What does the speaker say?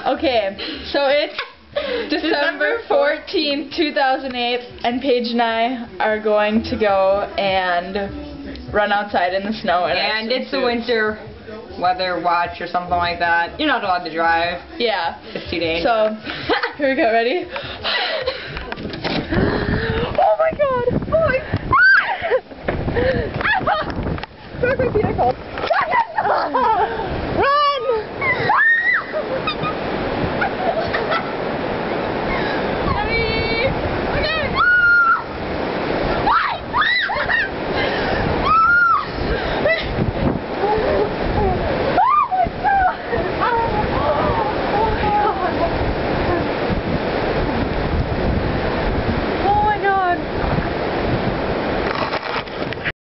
Okay, so it's December 14th, 2008, and Paige and I are going to go and run outside in the snow. And it's the winter weather watch or something like that. You're not allowed to drive. Yeah. It's 2 days. So, here we go, ready? Oh my god! Oh my god! Sorry, my feet are cold.